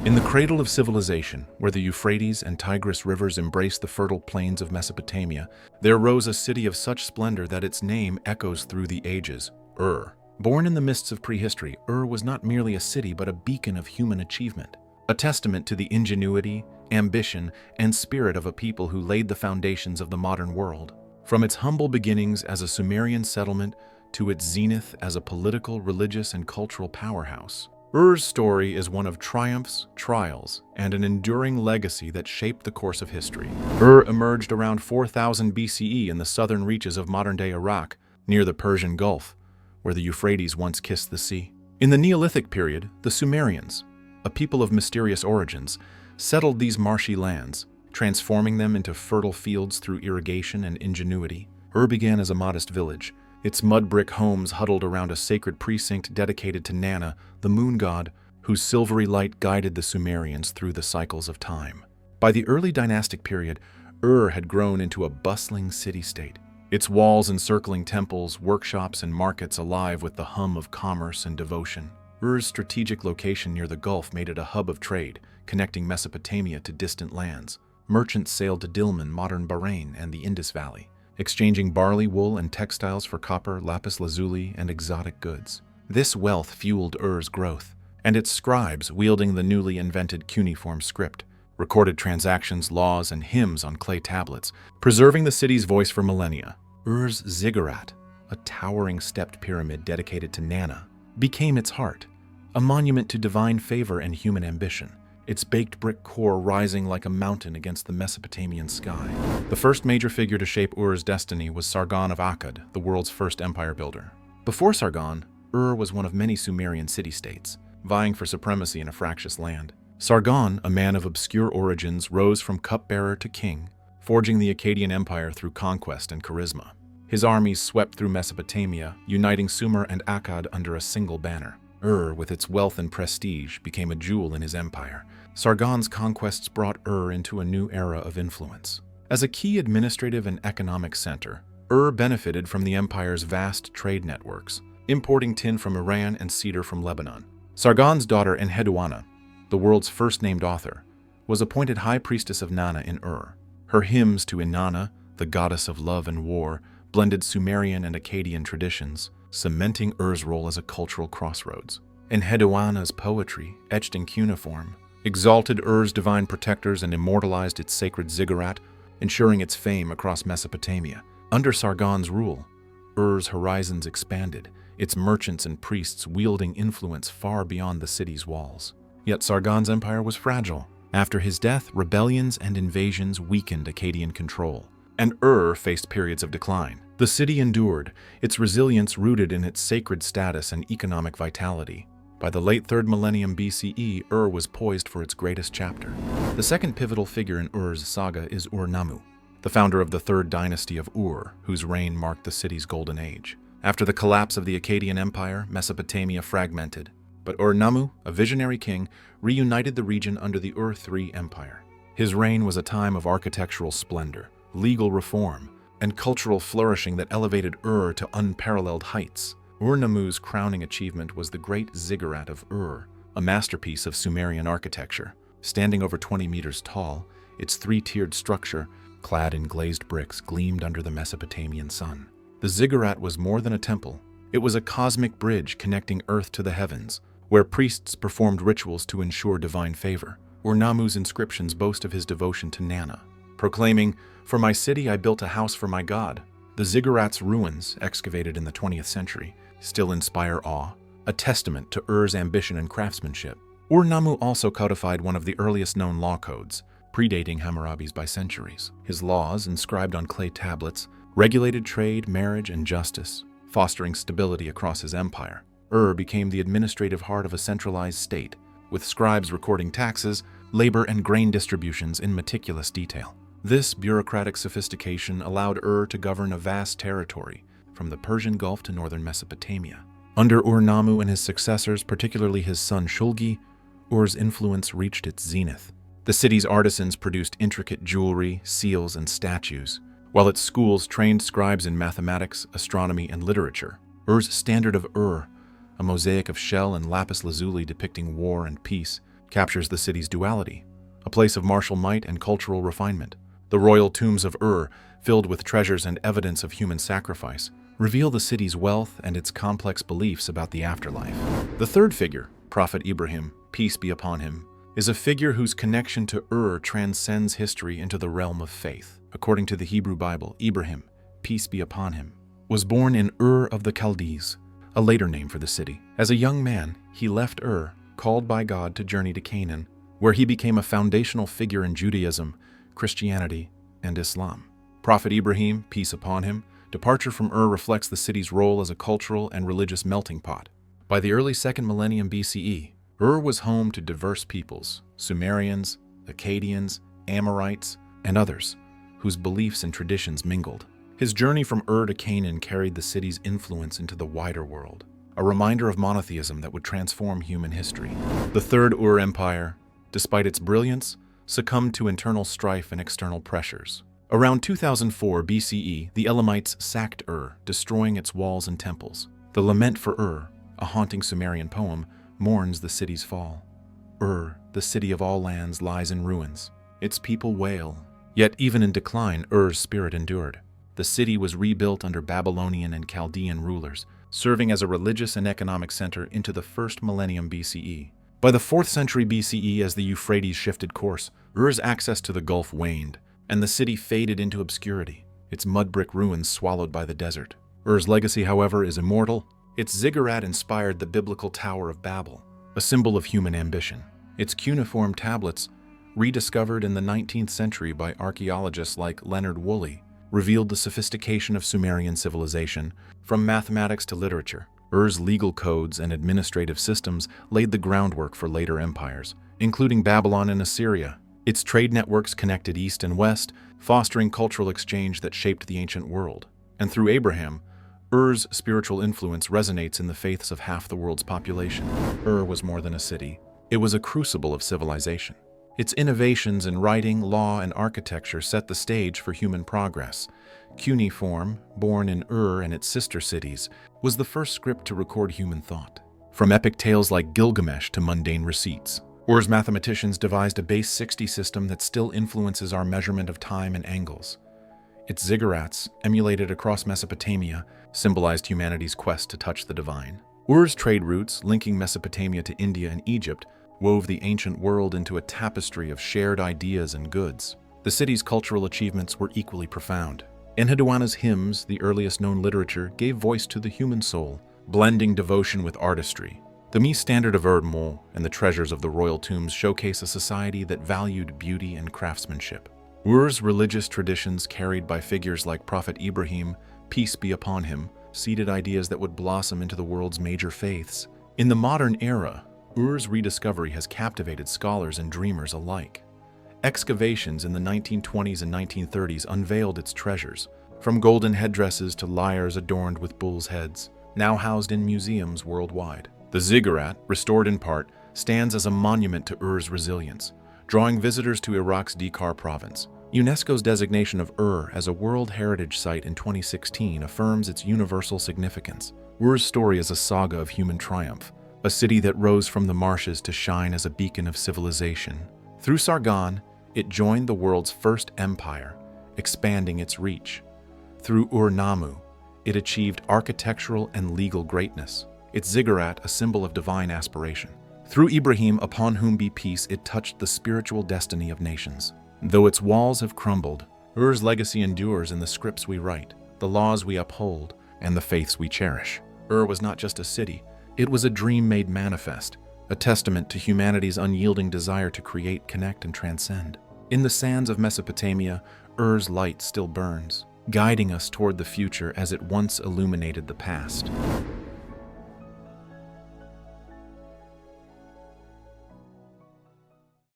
In the cradle of civilization, where the Euphrates and Tigris rivers embrace the fertile plains of Mesopotamia, there rose a city of such splendor that its name echoes through the ages, Ur. Born in the mists of prehistory, Ur was not merely a city but a beacon of human achievement, a testament to the ingenuity, ambition, and spirit of a people who laid the foundations of the modern world. From its humble beginnings as a Sumerian settlement to its zenith as a political, religious, and cultural powerhouse, Ur's story is one of triumphs, trials, and an enduring legacy that shaped the course of history. Ur emerged around 4000 BCE in the southern reaches of modern-day Iraq, near the Persian Gulf, where the Euphrates once kissed the sea. In the Neolithic period, the Sumerians, a people of mysterious origins, settled these marshy lands, transforming them into fertile fields through irrigation and ingenuity. Ur began as a modest village, its mud brick homes huddled around a sacred precinct dedicated to Nana, the moon god, whose silvery light guided the Sumerians through the cycles of time. By the early dynastic period, Ur had grown into a bustling city-state, its walls encircling temples, workshops, and markets alive with the hum of commerce and devotion. Ur's strategic location near the Gulf made it a hub of trade, connecting Mesopotamia to distant lands. Merchants sailed to Dilmun, modern Bahrain, and the Indus Valley, exchanging barley, wool, and textiles for copper, lapis lazuli, and exotic goods. This wealth fueled Ur's growth, and its scribes, wielding the newly invented cuneiform script, recorded transactions, laws, and hymns on clay tablets, preserving the city's voice for millennia. Ur's ziggurat, a towering stepped pyramid dedicated to Nana, became its heart, a monument to divine favor and human ambition, its baked brick core rising like a mountain against the Mesopotamian sky. The first major figure to shape Ur's destiny was Sargon of Akkad, the world's first empire builder. Before Sargon, Ur was one of many Sumerian city-states, vying for supremacy in a fractious land. Sargon, a man of obscure origins, rose from cupbearer to king, forging the Akkadian Empire through conquest and charisma. His armies swept through Mesopotamia, uniting Sumer and Akkad under a single banner. Ur, with its wealth and prestige, became a jewel in his empire. Sargon's conquests brought Ur into a new era of influence. As a key administrative and economic center, Ur benefited from the empire's vast trade networks, importing tin from Iran and cedar from Lebanon. Sargon's daughter Enheduanna, the world's first named author, was appointed high priestess of Nana in Ur. Her hymns to Inanna, the goddess of love and war, blended Sumerian and Akkadian traditions, cementing Ur's role as a cultural crossroads. Enheduanna's poetry, etched in cuneiform, exalted Ur's divine protectors and immortalized its sacred ziggurat, ensuring its fame across Mesopotamia. Under Sargon's rule, Ur's horizons expanded, its merchants and priests wielding influence far beyond the city's walls. Yet Sargon's empire was fragile. After his death, rebellions and invasions weakened Akkadian control, and Ur faced periods of decline. The city endured, its resilience rooted in its sacred status and economic vitality. By the late 3rd millennium BCE, Ur was poised for its greatest chapter. The second pivotal figure in Ur's saga is Ur-Nammu, the founder of the 3rd dynasty of Ur, whose reign marked the city's golden age. After the collapse of the Akkadian Empire, Mesopotamia fragmented, but Ur-Nammu, a visionary king, reunited the region under the Ur-3 Empire. His reign was a time of architectural splendor, legal reform, and cultural flourishing that elevated Ur to unparalleled heights. Ur-Nammu's crowning achievement was the Great Ziggurat of Ur, a masterpiece of Sumerian architecture. Standing over 20 meters tall, its 3-tiered structure, clad in glazed bricks, gleamed under the Mesopotamian sun. The ziggurat was more than a temple. It was a cosmic bridge connecting Earth to the heavens, where priests performed rituals to ensure divine favor. Ur-Nammu's inscriptions boast of his devotion to Nana, proclaiming, "For my city I built a house for my god." The ziggurat's ruins, excavated in the 20th century, still inspire awe, a testament to Ur's ambition and craftsmanship. Ur-Nammu also codified one of the earliest known law codes, predating Hammurabi's by centuries. His laws, inscribed on clay tablets, regulated trade, marriage, and justice, fostering stability across his empire. Ur became the administrative heart of a centralized state, with scribes recording taxes, labor, and grain distributions in meticulous detail. This bureaucratic sophistication allowed Ur to govern a vast territory, from the Persian Gulf to northern Mesopotamia. Under Ur-Nammu and his successors, particularly his son Shulgi, Ur's influence reached its zenith. The city's artisans produced intricate jewelry, seals, and statues, while its schools trained scribes in mathematics, astronomy, and literature. Ur's Standard of Ur, a mosaic of shell and lapis lazuli depicting war and peace, captures the city's duality, a place of martial might and cultural refinement. The royal tombs of Ur, filled with treasures and evidence of human sacrifice, reveal the city's wealth and its complex beliefs about the afterlife. The third figure, Prophet Ibrahim, peace be upon him, is a figure whose connection to Ur transcends history into the realm of faith. According to the Hebrew Bible, Ibrahim, peace be upon him, was born in Ur of the Chaldees, a later name for the city. As a young man, he left Ur, called by God to journey to Canaan, where he became a foundational figure in Judaism, Christianity, and Islam. Prophet Ibrahim, peace upon him, departure from Ur reflects the city's role as a cultural and religious melting pot. By the early 2nd millennium BCE, Ur was home to diverse peoples, Sumerians, Akkadians, Amorites, and others, whose beliefs and traditions mingled. His journey from Ur to Canaan carried the city's influence into the wider world, a reminder of monotheism that would transform human history. The Third Ur Empire, despite its brilliance, succumbed to internal strife and external pressures. Around 2004 BCE, the Elamites sacked Ur, destroying its walls and temples. The Lament for Ur, a haunting Sumerian poem, mourns the city's fall. Ur, the city of all lands, lies in ruins. Its people wail. Yet even in decline, Ur's spirit endured. The city was rebuilt under Babylonian and Chaldean rulers, serving as a religious and economic center into the 1st millennium BCE. By the 4th century BCE, as the Euphrates shifted course, Ur's access to the Gulf waned, and the city faded into obscurity, its mud brick ruins swallowed by the desert. Ur's legacy, however, is immortal. Its ziggurat inspired the biblical Tower of Babel, a symbol of human ambition. Its cuneiform tablets, rediscovered in the 19th century by archaeologists like Leonard Woolley, revealed the sophistication of Sumerian civilization, from mathematics to literature. Ur's legal codes and administrative systems laid the groundwork for later empires, including Babylon and Assyria. Its trade networks connected east and west, fostering cultural exchange that shaped the ancient world. And through Abraham, Ur's spiritual influence resonates in the faiths of half the world's population. Ur was more than a city. It was a crucible of civilization. Its innovations in writing, law, and architecture set the stage for human progress. Cuneiform, born in Ur and its sister cities, was the first script to record human thought. From epic tales like Gilgamesh to mundane receipts, Ur's mathematicians devised a base 60 system that still influences our measurement of time and angles. Its ziggurats, emulated across Mesopotamia, symbolized humanity's quest to touch the divine. Ur's trade routes, linking Mesopotamia to India and Egypt, wove the ancient world into a tapestry of shared ideas and goods. The city's cultural achievements were equally profound. Enheduanna's hymns, the earliest known literature, gave voice to the human soul, blending devotion with artistry. The Mise Standard of Ur-Mul and the treasures of the royal tombs showcase a society that valued beauty and craftsmanship. Ur's religious traditions, carried by figures like Prophet Ibrahim, peace be upon him, seeded ideas that would blossom into the world's major faiths. In the modern era, Ur's rediscovery has captivated scholars and dreamers alike. Excavations in the 1920s and 1930s unveiled its treasures, from golden headdresses to lyres adorned with bulls' heads, now housed in museums worldwide. The ziggurat, restored in part, stands as a monument to Ur's resilience, drawing visitors to Iraq's Dhikar province. UNESCO's designation of Ur as a World Heritage Site in 2016 affirms its universal significance. Ur's story is a saga of human triumph, a city that rose from the marshes to shine as a beacon of civilization. Through Sargon, it joined the world's first empire, expanding its reach. Through Ur-Nammu, it achieved architectural and legal greatness, its ziggurat a symbol of divine aspiration. Through Ibrahim, upon whom be peace, it touched the spiritual destiny of nations. Though its walls have crumbled, Ur's legacy endures in the scripts we write, the laws we uphold, and the faiths we cherish. Ur was not just a city, it was a dream made manifest, a testament to humanity's unyielding desire to create, connect, and transcend. In the sands of Mesopotamia, Ur's light still burns, guiding us toward the future as it once illuminated the past.